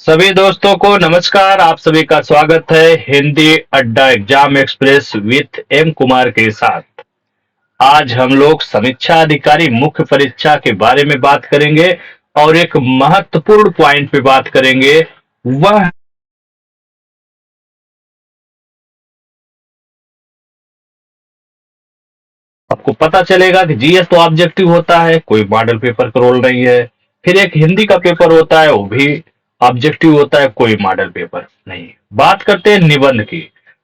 सभी दोस्तों को नमस्कार। आप सभी का स्वागत है Hindi Adda exam express with M Kumar के साथ। आज हम लोग समीक्षा अधिकारी मुख्य परीक्षा के बारे में बात करेंगे और एक महत्वपूर्ण पॉइंट पे बात करेंगे। वह आपको पता चलेगा कि जीएस तो ऑब्जेक्टिव होता है, कोई मॉडल पेपर का रोल नहीं है। फिर एक हिंदी का पेपर होता है, वो भी ऑब्जेक्टिव होता है, कोई मॉडल पेपर नहीं। बात करते हैं निबंध की।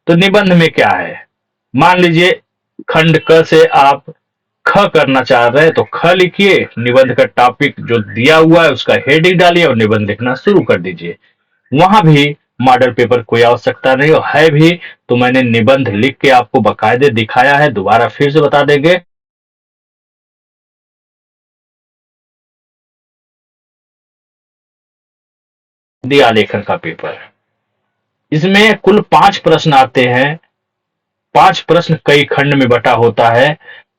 तो निबंध में क्या है? मान लीजिए खंड क से आप ख करना चाह रहे हैं तो ख लिखिए, निबंध का टॉपिक जो दिया हुआ है उसका हेडिंग डालिए और निबंध लिखना शुरू कर दीजिए। वहां भी मॉडल पेपर कोई आवश्यकता नहीं, और है भी तो मैंने निबंध लिख के आपको बकायदे दिखाया है, दोबारा फिर से बता देंगे। दिया लेखन का पेपर, इसमें कुल 5 प्रश्न आते हैं। 5 प्रश्न कई खंड में बटा होता है।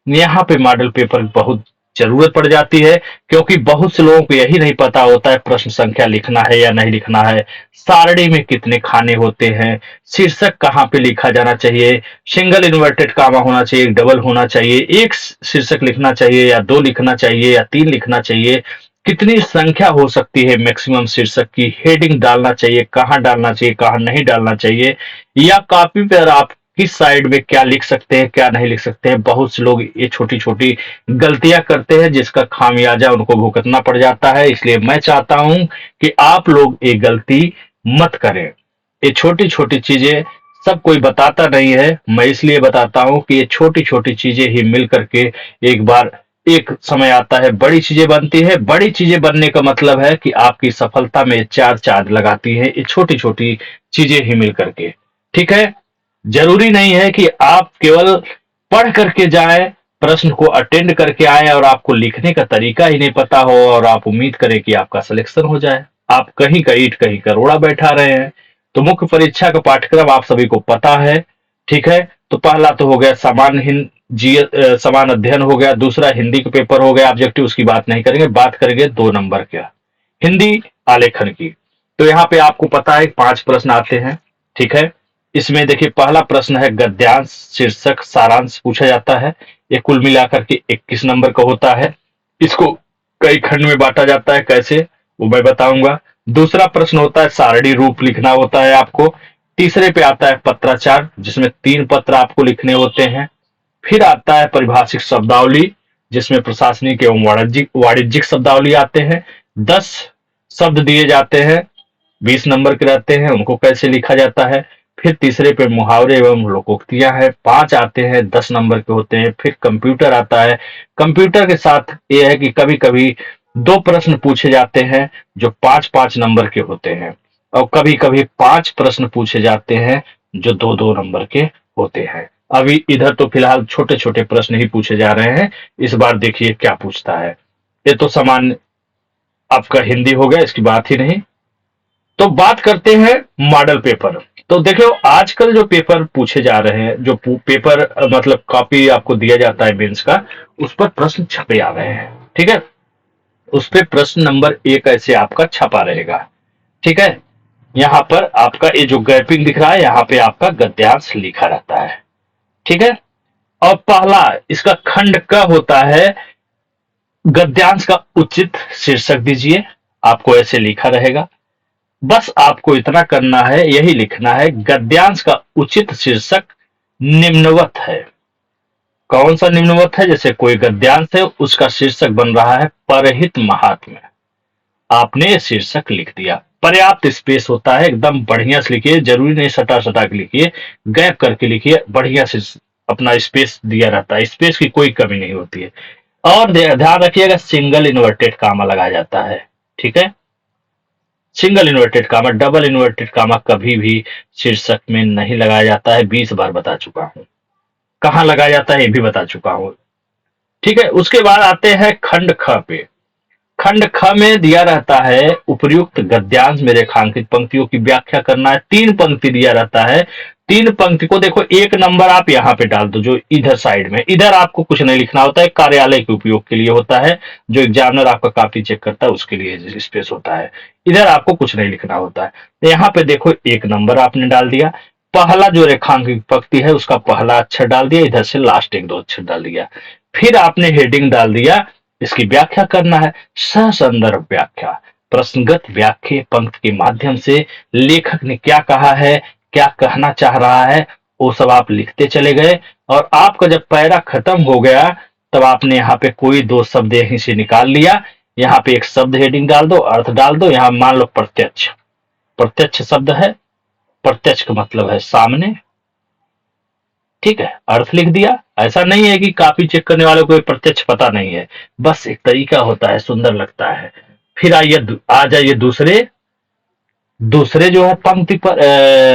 यहाँ पे मॉडल पेपर की बहुत जरूरत पड़ जाती है, क्योंकि बहुत से लोगों को यही नहीं पता होता है प्रश्न संख्या लिखना है या नहीं लिखना है, सारणी में कितने खाने होते हैं, शीर्षक कहाँ पे लिखा जाना चाहिए, सिंगल इन्वर्टेड कामा होना चाहिए, डबल होना चाहिए, एक शीर्षक लिखना चाहिए या दो लिखना चाहिए या तीन लिखना चाहिए, कितनी संख्या हो सकती है मैक्सिमम शीर्षक की, हेडिंग डालना चाहिए, कहाँ डालना चाहिए, कहाँ नहीं डालना चाहिए, या कॉपी पर आप किस साइड में क्या लिख सकते हैं, क्या नहीं लिख सकते हैं। बहुत से लोग ये छोटी छोटी गलतियां करते हैं, जिसका खामियाजा उनको भुगतना पड़ जाता है। इसलिए मैं चाहता हूं कि आप लोग ये गलती मत करें। ये छोटी छोटी चीजें सब कोई बताता नहीं है, मैं इसलिए बताता हूं कि ये छोटी छोटी चीजें ही मिल करके एक बार एक समय आता है बड़ी चीजें बनती है। बड़ी चीजें बनने का मतलब है कि आपकी सफलता में चार चांद लगाती है ये छोटी छोटी चीजें ही मिल करके। ठीक है? जरूरी नहीं है कि आप केवल पढ़ करके जाएं, प्रश्न को अटेंड करके आए और आपको लिखने का तरीका ही नहीं पता हो और आप उम्मीद करें कि आपका सिलेक्शन हो जाए। आप कहीं का ईंट कहीं का रोड़ा बैठा रहे हैं। तो मुख्य परीक्षा का पाठ्यक्रम आप सभी को पता है। ठीक है? तो पहला तो हो गया सामान्य हिंद जी समान अध्ययन हो गया, दूसरा हिंदी का पेपर हो गया ऑब्जेक्टिव, उसकी बात नहीं करेंगे, बात करेंगे 2 नंबर का हिंदी आलेखन की। तो यहाँ पे आपको पता है 5 प्रश्न आते हैं। ठीक है? इसमें देखिए पहला प्रश्न है गद्यांश शीर्षक सारांश पूछा जाता है। ये कुल मिलाकर के 21 नंबर का होता है। इसको कई खंड में बांटा जाता है, कैसे वो मैं बताऊंगा। दूसरा प्रश्न होता है सारणी रूप लिखना होता है आपको। तीसरे पे आता है पत्राचार, जिसमें 3 पत्र आपको लिखने होते हैं। फिर आता है परिभाषिक शब्दावली, जिसमें प्रशासनिक एवं वाणिज्यिक वाणिज्यिक शब्दावली आते हैं। 10 शब्द दिए जाते हैं, 20 नंबर के रहते हैं, उनको कैसे लिखा जाता है। फिर तीसरे पे मुहावरे एवं लोकोक्तियां हैं, 5 आते हैं, 10 नंबर के होते हैं। फिर कंप्यूटर आता है। कंप्यूटर के साथ ये है कि कभी कभी 2 प्रश्न पूछे जाते हैं जो 5-5 नंबर के होते हैं, और कभी कभी 5 प्रश्न पूछे जाते हैं जो 2-2 नंबर के होते हैं। अभी इधर तो फिलहाल छोटे छोटे प्रश्न ही पूछे जा रहे हैं। इस बार देखिए क्या पूछता है। ये तो सामान्य आपका हिंदी हो गया, इसकी बात ही नहीं। तो बात करते हैं मॉडल पेपर। तो देखो आजकल जो पेपर पूछे जा रहे हैं, जो पेपर मतलब कॉपी आपको दिया जाता है मेंस का, उस पर प्रश्न छपे आ रहे हैं। ठीक है? उस पे प्रश्न नंबर 1 ऐसे आपका छपा रहेगा। ठीक है? यहाँ पर आपका ये जो गैपिंग दिख रहा है, यहाँ पे आपका गद्यांश लिखा रहता है। ठीक है? और पहला इसका खंड क होता है, गद्यांश का उचित शीर्षक दीजिए। आपको ऐसे लिखा रहेगा। बस आपको इतना करना है, यही लिखना है, गद्यांश का उचित शीर्षक निम्नवत है। कौन सा निम्नवत है? जैसे कोई गद्यांश है, उसका शीर्षक बन रहा है परहित महात्म्य, आपने ये शीर्षक लिख दिया। पर्याप्त स्पेस होता है, एकदम बढ़िया से लिखिए, जरूरी नहीं सटा सटा के लिखिए, गैप करके लिखिए, बढ़िया से अपना स्पेस दिया रहता है, स्पेस की कोई कमी नहीं होती है। और ध्यान रखिएगा सिंगल इन्वर्टेड कामा लगाया जाता है। ठीक है? Single inverted comma, double inverted comma कभी भी शीर्षक में नहीं लगाया जाता है, 20 बार बता चुका हूं। कहां लगाया जाता है ये भी बता चुका हूं। ठीक है? उसके बाद आते हैं खंड ख पे। खंड ख में दिया रहता है उपर्युक्त गद्यांश में रेखांकित पंक्तियों की व्याख्या करना है। 3 पंक्ति दिया रहता है, 3 पंक्ति को देखो, एक नंबर आप यहाँ पे डाल दो जो इधर साइड में, इधर आपको कुछ नहीं लिखना होता है, कार्यालय के उपयोग के लिए होता है, जो एग्जामिनर आपका कॉपी चेक करता है उसके लिए स्पेस होता है, इधर आपको कुछ नहीं लिखना होता है। तो यहाँ पे देखो एक नंबर आपने डाल दिया, पहला जो रेखांकित पंक्ति है उसका पहला अक्षर डाल दिया, इधर से लास्ट 1-2 अक्षर डाल दिया, फिर आपने हेडिंग डाल दिया, इसकी व्याख्या करना है, ससंदर्भ व्याख्या, प्रश्नगत व्याख्या पंक्ति के माध्यम से लेखक ने क्या कहा है, क्या कहना चाह रहा है, वो सब आप लिखते चले गए, और आपका जब पैरा खत्म हो गया तब आपने यहाँ पे कोई 2 शब्द यहीं से निकाल लिया, यहाँ पे एक शब्द हेडिंग डाल दो, अर्थ डाल दो, यहाँ मान लो प्रत्यक्ष, प्रत्यक्ष शब्द है, प्रत्यक्ष का मतलब है सामने, ठीक है, अर्थ लिख दिया। ऐसा नहीं है कि कॉपी चेक करने वाले को प्रत्यक्ष पता नहीं है, बस एक तरीका होता है, सुंदर लगता है। फिर आइए आ जाइए दूसरे दूसरे जो है पंक्ति पर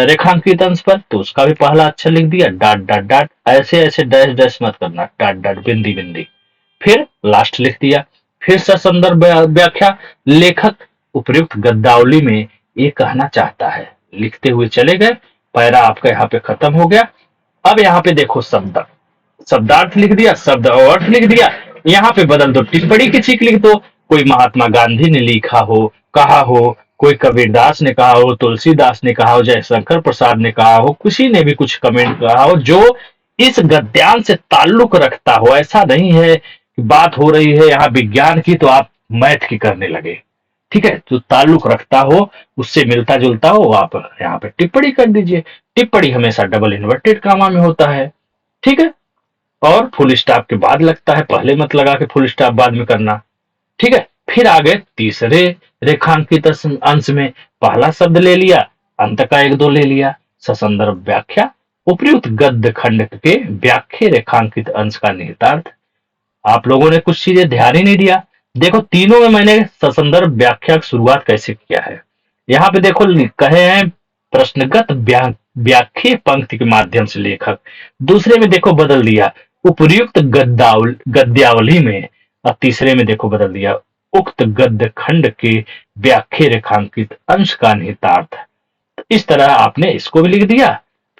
रेखांकित अंश पर, तो उसका भी पहला अक्षर लिख दिया, डॉट डॉट डॉट, ऐसे ऐसे डैश डैश मत करना, डॉट डॉट बिंदी बिंदी, फिर लास्ट लिख दिया। फिर ससंदर्भ व्याख्या, लेखक उपर्युक्त गद्यावली में ये कहना चाहता है, लिखते हुए चले गए, पैरा आपका यहाँ पे खत्म हो गया। अब यहाँ पे देखो शब्द, शब्दार्थ लिख दिया, शब्द और अर्थ लिख दिया, यहाँ पे बदल दो, टिप्पणी की चीख लिख दो, कोई महात्मा गांधी ने लिखा हो, कहा हो, कोई कबीरदास ने कहा हो, तुलसीदास ने कहा हो, जयशंकर प्रसाद ने कहा हो, किसी ने भी कुछ कमेंट कहा हो जो इस गद्यांश से ताल्लुक रखता हो। ऐसा नहीं है कि बात हो रही है यहाँ विज्ञान की तो आप मैथ की करने लगे, ठीक है, जो ताल्लुक रखता हो, उससे मिलता जुलता हो, आप यहाँ पे टिप्पणी कर दीजिए। टिप्पणी हमेशा डबल इन्वर्टेड कामा में होता है, ठीक है, और फुल स्टॉप के बाद लगता है, पहले मत लगा के फुल स्टॉप बाद में करना, ठीक है। फिर आगे तीसरे रेखांकित अंश में पहला शब्द ले लिया, अंत का 1-2 ले लिया, ससंदर्भ व्याख्या, उपर्युक्त गद्य खंड के व्याख्या रेखांकित अंश का निहितार्थ। आप लोगों ने कुछ चीजें ध्यान ही नहीं दिया, देखो तीनों में मैंने ससंदर्भ व्याख्या की शुरुआत कैसे किया है। यहाँ पे देखो कहे हैं प्रश्नगत व्याख्या पंक्ति के माध्यम से लेखक, दूसरे में देखो बदल दिया उपर्युक्त गद्यावली में, और तीसरे में देखो बदल दिया उक्त गद्य खंड के व्याख्या रेखांकित अंश का निहितार्थ। इस तरह आपने इसको भी लिख दिया।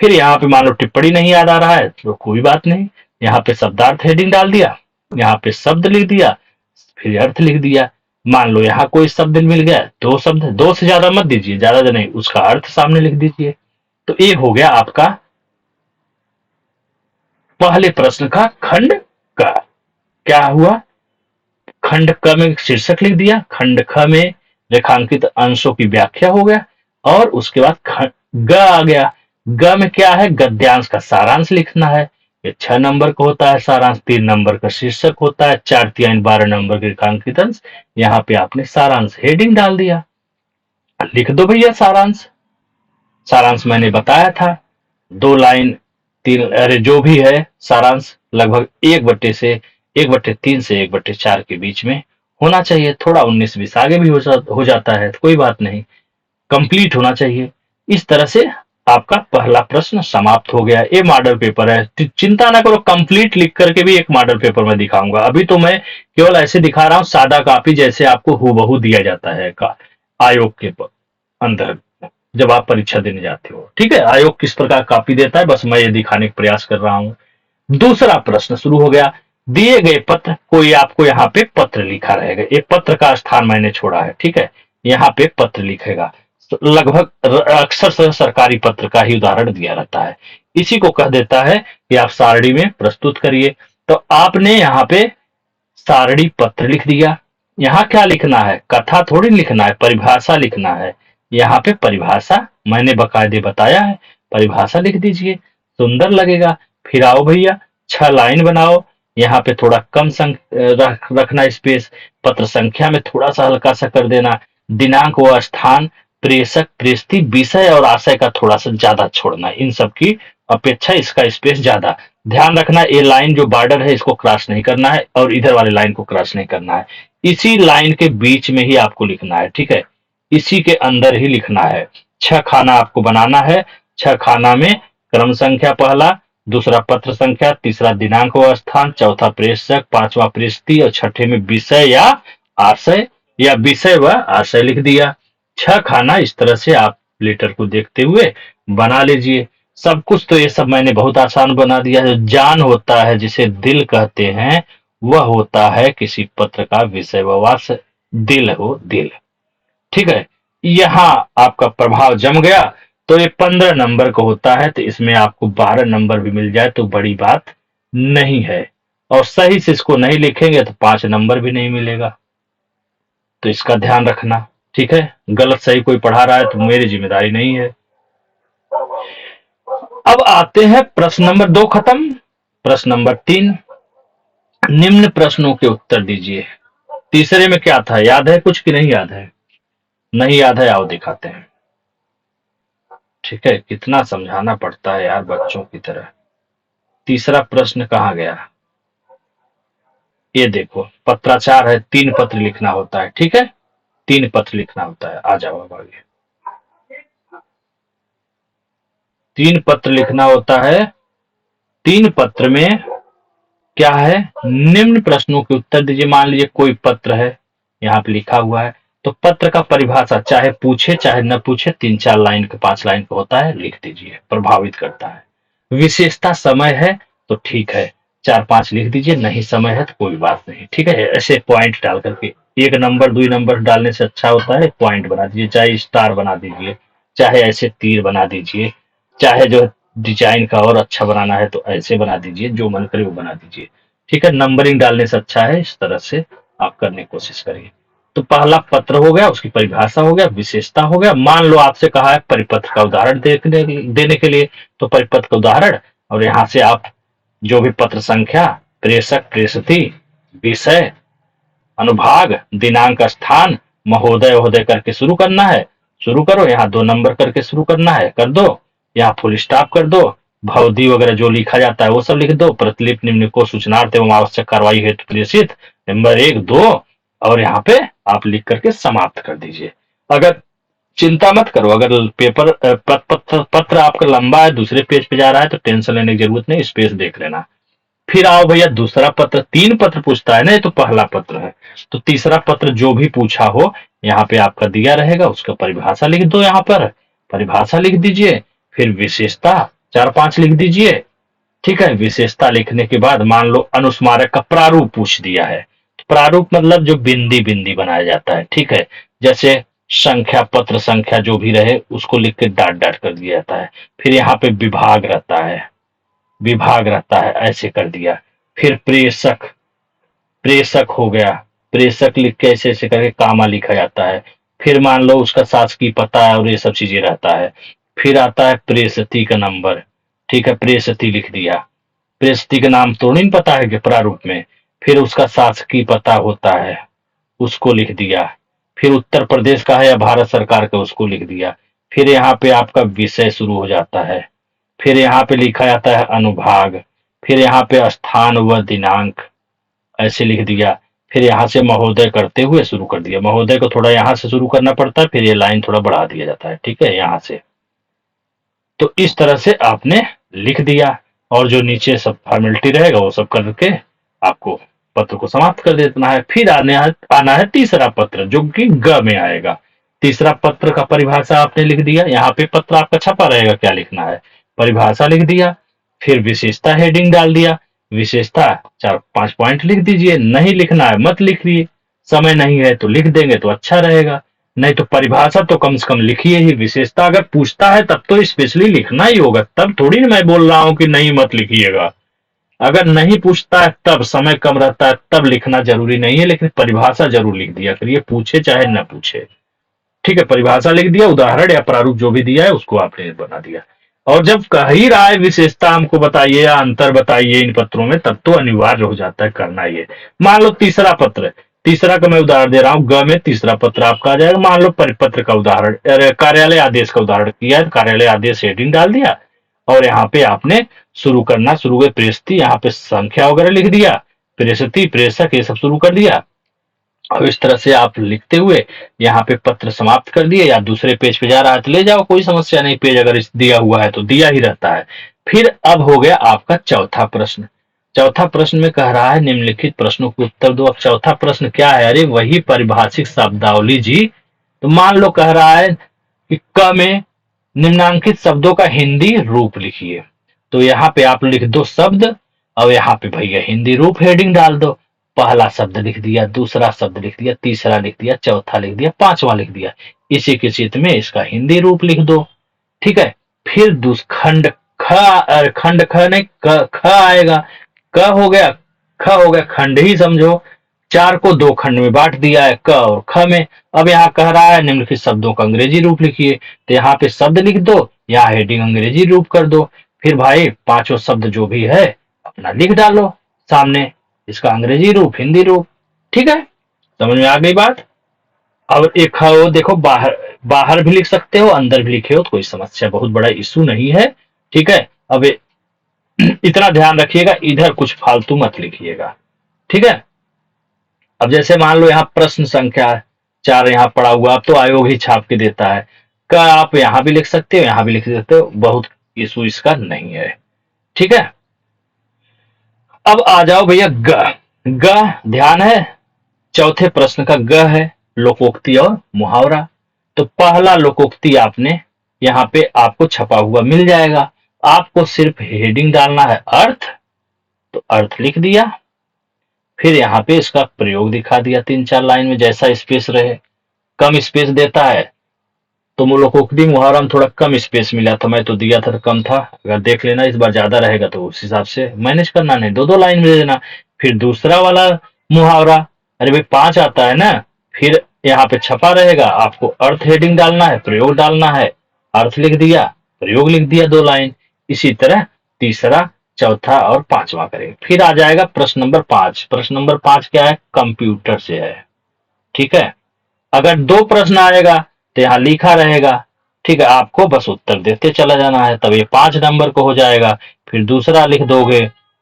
फिर यहाँ पे मान लो टिप्पणी नहीं याद आ रहा है तो कोई बात नहीं, यहाँ पे शब्दार्थ हेडिंग डाल दिया, यहाँ पे शब्द लिख दिया, फिर अर्थ लिख दिया। मान लो यहाँ कोई शब्द मिल गया, 2 शब्द, 2 से ज्यादा मत दीजिए, ज्यादा नहीं, उसका अर्थ सामने लिख दीजिए। तो ये हो गया आपका पहले प्रश्न का खंड का। क्या हुआ, खंड क में शीर्षक लिख दिया, खंड ख में रेखांकित अंशों की व्याख्या हो गया, और उसके बाद ग आ गया। ग में क्या है, गद्यांश का सारांश लिखना है, ये 6 नंबर का होता है सारांश, 3 नंबर का शीर्षक होता है, 4 12 नंबर के रेखांकित अंश। यहाँ पे आपने सारांश हेडिंग डाल दिया, लिख दो भैया सारांश। सारांश मैंने बताया था 2 लाइन 3, अरे जो भी है सारांश लगभग 1/3 से 1/4 के बीच में होना चाहिए, थोड़ा 19-20 आगे भी हो जाता है तो कोई बात नहीं, कंप्लीट होना चाहिए। इस तरह से आपका पहला प्रश्न समाप्त हो गया। ये मॉडल पेपर है, चिंता ना करो, कंप्लीट लिख करके भी एक मॉडल पेपर में दिखाऊंगा। अभी तो मैं केवल ऐसे दिखा रहा हूँ सादा कॉपी, जैसे आपको हूबहू दिया जाता है का आयोग के अंदर जब आप परीक्षा देने जाते हो, ठीक है, आयोग किस प्रकार कॉपी देता है, बस मैं ये दिखाने का प्रयास कर रहा हूँ। दूसरा प्रश्न शुरू हो गया, दिए गए पत्र, कोई आपको यहाँ पे पत्र लिखा रहेगा, ये पत्र का स्थान मैंने छोड़ा है, ठीक है, यहाँ पे पत्र लिखेगा, लगभग अक्सर सरकारी पत्र का ही उदाहरण दिया रहता है, इसी को कह देता है कि आप सारणी में प्रस्तुत करिए। तो आपने यहाँ पे सारणी पत्र लिख दिया। यहाँ क्या लिखना है, कथा थोड़ी लिखना है, परिभाषा लिखना है। यहाँ पे परिभाषा मैंने बकायदे बताया है, परिभाषा लिख दीजिए, सुंदर लगेगा। फिर आओ भैया 6 लाइन बनाओ, यहाँ पे थोड़ा कम रखना स्पेस, पत्र संख्या में थोड़ा सा हल्का सा कर देना, दिनांक व स्थान, प्रेषक, प्रेषित, विषय और आशय का थोड़ा सा ज्यादा छोड़ना, इन सब की अपेक्षा इसका स्पेस ज्यादा। ध्यान रखना ये लाइन जो बॉर्डर है इसको क्रॉस नहीं करना है, और इधर वाले लाइन को क्रॉस नहीं करना है, इसी लाइन के बीच में ही आपको लिखना है, ठीक है, इसी के अंदर ही लिखना है। 6 खाना आपको बनाना है, 6 खाना में क्रम संख्या पहला, दूसरा पत्र संख्या, तीसरा दिनांक व स्थान, चौथा प्रेषक, 5वां प्रेषित, और 6ठे में विषय या आशय, या विषय व आशय लिख दिया। 6 खाना इस तरह से आप लेटर को देखते हुए बना लीजिए। सब कुछ तो ये सब मैंने बहुत आसान बना दिया। जो जान होता है, जिसे दिल कहते हैं, वह होता है किसी पत्र का विषय व वास्य। दिल हो दिल, ठीक है। यहाँ आपका प्रभाव जम गया तो ये 15 नंबर का होता है, तो इसमें आपको 12 नंबर भी मिल जाए तो बड़ी बात नहीं है। और सही से इसको नहीं लिखेंगे तो 5 नंबर भी नहीं मिलेगा, तो इसका ध्यान रखना, ठीक है। गलत सही कोई पढ़ा रहा है तो मेरी जिम्मेदारी नहीं है। अब आते हैं प्रश्न नंबर 2 खत्म। प्रश्न नंबर 3, निम्न प्रश्नों के उत्तर दीजिए। तीसरे में क्या था, याद है कुछ कि नहीं याद है? नहीं याद है, आओ दिखाते हैं। ठीक है, कितना समझाना पड़ता है यार बच्चों की तरह। तीसरा प्रश्न कहाँ गया? ये देखो, पत्राचार है, 3 पत्र लिखना होता है, ठीक है। 3 पत्र लिखना होता है। आ जाओ अब आगे। 3 पत्र लिखना होता है। 3 पत्र में क्या है, निम्न प्रश्नों के उत्तर दीजिए। मान लीजिए कोई पत्र है, यहाँ पे लिखा हुआ है, तो पत्र का परिभाषा चाहे पूछे चाहे न पूछे, 3-4 लाइन का 5 लाइन का होता है, लिख दीजिए, प्रभावित करता है। विशेषता समय है तो ठीक है, 4-5 लिख दीजिए, नहीं समय है तो कोई बात नहीं, ठीक है। ऐसे पॉइंट डाल करके 1 नंबर 2 नंबर डालने से अच्छा होता है पॉइंट बना दीजिए, चाहे स्टार बना दीजिए, चाहे ऐसे तीर बना दीजिए, चाहे जो डिजाइन का और अच्छा बनाना है तो ऐसे बना दीजिए, जो मन करे वो बना दीजिए, ठीक है। नंबरिंग डालने से अच्छा है, इस तरह से आप करने की कोशिश करिए। तो पहला पत्र हो गया, उसकी परिभाषा हो गया, विशेषता हो गया। मान लो आपसे कहा है परिपत्र का उदाहरण देने के लिए, तो परिपत्र का उदाहरण, और यहाँ से आप जो भी पत्र संख्या, प्रेषक प्रेषिती, विषय, अनुभाग, दिनांक, स्थान, महोदय वहोदय करके शुरू करना है, शुरू करो। यहाँ 2 नंबर करके शुरू करना है, कर दो। यहाँ फुल स्टॉप कर दो। भवधी वगैरह जो लिखा जाता है वो सब लिख दो। प्रतिलिपि निम्न को सूचनार्थ एवं आवश्यक कार्रवाई हेतु प्रेषित, नंबर 1 2, और यहाँ पे आप लिख करके समाप्त कर दीजिए। अगर चिंता मत करो, अगर पेपर पत्र आपका लंबा है, दूसरे पेज पे जा रहा है, तो टेंशन लेने की जरूरत नहीं, स्पेस देख लेना। फिर आओ भैया दूसरा पत्र। 3 पत्र पूछता है ना, ये तो पहला पत्र है। तो तीसरा पत्र जो भी पूछा हो, यहाँ पे आपका दिया रहेगा, उसका परिभाषा लिख दो। यहाँ पर परिभाषा लिख दीजिए, फिर विशेषता 4-5 लिख दीजिए, ठीक है। विशेषता लिखने के बाद मान लो अनुस्मारक का प्रारूप पूछ दिया है, तो प्रारूप मतलब जो बिंदी बिंदी बनाया जाता है, ठीक है। जैसे संख्या, पत्र संख्या जो भी रहे उसको लिख के डाट डाट कर दिया जाता है। फिर यहाँ पे विभाग रहता है, विभाग रहता है, ऐसे कर दिया। फिर प्रेषक, प्रेषक हो गया, प्रेषक लिख के ऐसे ऐसे करके कामा लिखा जाता है। फिर मान लो उसका शासकीय पता है और ये सब चीजें रहता है। फिर आता है प्रेषती का नंबर, ठीक है, प्रेषती लिख दिया। प्रेषती का नाम तो नहीं पता है कि प्रारूप में। फिर उसका शासकीय पता होता है, उसको लिख दिया। फिर उत्तर प्रदेश का है या भारत सरकार का, उसको लिख दिया। फिर यहाँ पे आपका विषय शुरू हो जाता है। फिर यहाँ पे लिखा जाता है अनुभाग। फिर यहाँ पे स्थान व दिनांक, ऐसे लिख दिया। फिर यहाँ से महोदय करते हुए शुरू कर दिया। महोदय को थोड़ा यहाँ से शुरू करना पड़ता है, फिर ये लाइन थोड़ा बढ़ा दिया जाता है, ठीक है, यहाँ से। तो इस तरह से आपने लिख दिया, और जो नीचे सब फॉर्मेलिटी रहेगा वो सब करके आपको पत्र को समाप्त कर देना है। फिर आना है तीसरा पत्र, जो कि ग में आएगा। तीसरा पत्र का परिभाषा आपने लिख दिया, यहाँ पे पत्र आपका छपा रहेगा, क्या लिखना है, परिभाषा लिख दिया। फिर विशेषता हेडिंग डाल दिया, विशेषता 4-5 पॉइंट लिख दीजिए। नहीं लिखना है मत लिखिए, समय नहीं है तो लिख देंगे तो अच्छा रहेगा, नहीं तो परिभाषा तो कम से कम लिखिए ही। विशेषता अगर पूछता है तब तो स्पेशली लिखना ही होगा, तब थोड़ी ना मैं बोल रहा हूं कि नहीं मत लिखिएगा। अगर नहीं पूछता है तब, समय कम रहता है तब लिखना जरूरी नहीं है, लेकिन परिभाषा जरूर लिख दिया करिए, पूछे चाहे न पूछे, ठीक है। परिभाषा लिख दिया, उदाहरण या प्रारूप जो भी दिया है उसको आपने बना दिया। और जब कह ही रहा है विशेषता हमको बताइए या अंतर बताइए इन पत्रों में, तब तो अनिवार्य हो जाता है करना ये। मान लो तीसरा पत्र, तीसरा का मैं उदाहरण दे रहा हूँ, ग में तीसरा पत्र आपका आ जाएगा। मान लो परिपत्र का उदाहरण, कार्यालय आदेश का उदाहरण किया है, कार्यालय आदेश हेडिंग डाल दिया, और यहाँ पे आपने शुरू करना, शुरू हुए प्रेषती, यहाँ पे संख्या वगैरह लिख दिया, प्रेषती प्रेषक ये सब शुरू कर दिया। और इस तरह से आप लिखते हुए यहाँ पे पत्र समाप्त कर दिए, या दूसरे पेज पे जा रहा है तो ले जाओ, कोई समस्या नहीं, पेज अगर दिया हुआ है तो दिया ही रहता है। फिर अब हो गया आपका चौथा प्रश्न। चौथा प्रश्न में कह रहा है निम्नलिखित प्रश्नों के उत्तर दो। अब चौथा प्रश्न क्या है, अरे वही पारिभाषिक शब्दावली जी। तो मान लो कह रहा है कि क में निम्नांकित शब्दों का हिंदी रूप लिखिए। तो यहाँ पे आप लिख दो शब्द और यहाँ पे भैया हिंदी रूप हेडिंग डाल दो। पहला शब्द लिख दिया, दूसरा शब्द लिख दिया, तीसरा लिख दिया, चौथा लिख दिया, पांचवा लिख दिया। इसी के चित्र में इसका हिंदी रूप लिख दो। ठीक है। फिर खंड खंड ख नहीं ख आएगा। क हो गया, ख हो गया, खंड ही समझो। चार को दो खंड में बांट दिया है, क और ख में। अब यहाँ कह रहा है निम्नलिखित शब्दों का अंग्रेजी रूप लिखिए। तो यहाँ पे शब्द लिख दो, यहाँ हेडिंग अंग्रेजी रूप कर दो। फिर भाई पांचों शब्द जो भी है अपना लिख डालो सामने, इसका अंग्रेजी रूप, हिंदी रूप। ठीक है, समझ में आ गई बात। अब एक हो देखो, बाहर बाहर भी लिख सकते हो, अंदर भी लिखे हो तो कोई समस्या, बहुत बड़ा इशू नहीं है। ठीक है। अब इतना ध्यान रखिएगा, इधर कुछ फालतू मत लिखिएगा। ठीक है। अब जैसे मान लो यहाँ प्रश्न संख्या 4 यहाँ पड़ा हुआ, अब तो आयोग ही छाप के देता है। का आप यहाँ भी लिख सकते हो, यहाँ भी लिख सकते हो, बहुत इशू इसका नहीं है। ठीक है। अब आ जाओ भैया ग ध्यान है, चौथे प्रश्न का ग है लोकोक्ति और मुहावरा। तो पहला लोकोक्ति आपने यहाँ पे आपको छपा हुआ मिल जाएगा। आपको सिर्फ हेडिंग डालना है अर्थ, तो अर्थ लिख दिया। फिर यहाँ पे इसका प्रयोग दिखा दिया 3-4 लाइन में, जैसा स्पेस रहे। कम स्पेस देता है तो लोकोक्ति मुहावरा में थोड़ा कम स्पेस मिला था, मैं तो दिया था तो कम था। अगर देख लेना इस बार ज्यादा रहेगा तो उस हिसाब से मैनेज करना, नहीं 2-2 लाइन में दे देना। फिर दूसरा वाला मुहावरा, अरे भाई 5 आता है ना, फिर यहाँ पे छपा रहेगा, आपको अर्थ हेडिंग डालना है, प्रयोग डालना है, अर्थ लिख दिया, प्रयोग लिख दिया 2 लाइन। इसी तरह तीसरा, चौथा और पांचवा करेंगे। फिर आ जाएगा प्रश्न नंबर 5। प्रश्न नंबर 5 क्या है, कंप्यूटर से है। ठीक है। अगर 2 प्रश्न आएगा तो यहाँ लिखा रहेगा। ठीक है, आपको बस उत्तर देते चला जाना है, तब ये 5 नंबर को हो जाएगा। फिर दूसरा लिख दोगे,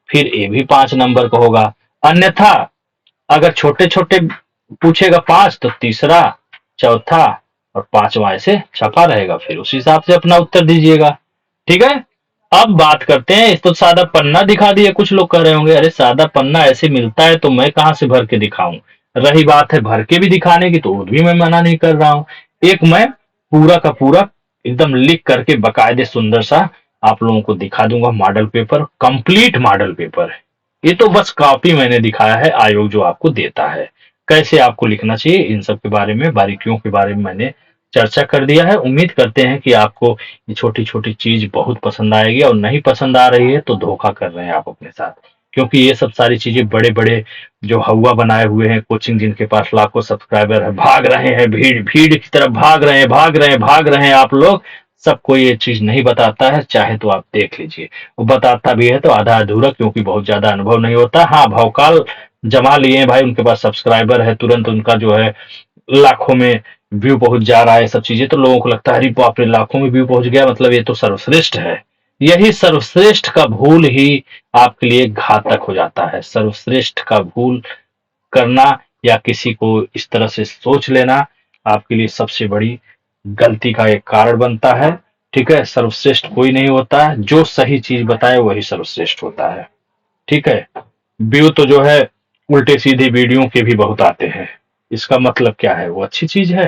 फिर ये भी 5 नंबर का होगा। अन्यथा अगर छोटे छोटे पूछेगा 5, तो तीसरा, चौथा और पांचवा ऐसे छपा रहेगा, फिर उस हिसाब से अपना उत्तर दीजिएगा। ठीक है। अब बात करते हैं, इस तो सादा पन्ना दिखा दिया। कुछ लोग कह रहे होंगे अरे सादा पन्ना ऐसे मिलता है तो मैं कहां से भर के दिखाऊं। रही बात है भर के भी दिखाने की, तो वो भी मैं मना नहीं कर रहा हूं। एक मैं पूरा का पूरा एकदम लिख करके बकायदे सुंदर सा आप लोगों को दिखा दूंगा, model paper, complete model paper. ये तो बस कॉपी मैंने दिखाया है, आयोग जो आपको देता है कैसे आपको लिखना चाहिए, इन सब के बारे में, बारीकियों के बारे में मैंने चर्चा कर दिया है। उम्मीद करते हैं कि आपको ये छोटी छोटी चीज बहुत पसंद आएगी, और नहीं पसंद आ रही है तो धोखा कर रहे हैं आप अपने साथ, क्योंकि ये सब सारी चीजें बड़े बड़े जो हवा बनाए हुए हैं कोचिंग, जिनके पास लाखों सब्सक्राइबर है, भाग रहे हैं, भीड़ भीड़ की तरफ भाग रहे हैं, भाग रहे हैं आप लोग। सबको ये चीज नहीं बताता है, चाहे तो आप देख लीजिए। वो बताता भी है तो आधा अधूरा, क्योंकि बहुत ज्यादा अनुभव नहीं होता। हाँ, भौकाल जमा लिए हैं भाई, उनके पास सब्सक्राइबर है, तुरंत उनका जो है लाखों में व्यू पहुंच जा रहा है, सब चीजें, तो लोगों को लगता है अरे बाप रे लाखों में व्यू पहुंच गया, मतलब ये तो सर्वश्रेष्ठ है। यही सर्वश्रेष्ठ का भूल ही आपके लिए घातक हो जाता है। सर्वश्रेष्ठ का भूल करना या किसी को इस तरह से सोच लेना आपके लिए सबसे बड़ी गलती का एक कारण बनता है। ठीक है। सर्वश्रेष्ठ कोई नहीं होता है, जो सही चीज बताए वही सर्वश्रेष्ठ होता है। ठीक है। व्यू तो जो है उल्टे सीधे वीडियो के भी बहुत आते हैं, इसका मतलब क्या है, वो अच्छी चीज है।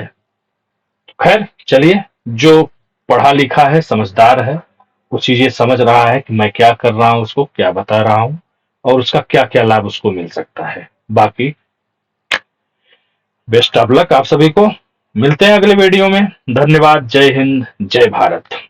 खैर चलिए, जो पढ़ा लिखा है, समझदार है, वो चीजें समझ रहा है कि मैं क्या कर रहा हूं, उसको क्या बता रहा हूं, और उसका क्या क्या लाभ उसको मिल सकता है। बाकी बेस्ट ऑफ लक आप सभी को, मिलते हैं अगले वीडियो में। धन्यवाद। जय हिंद, जय भारत।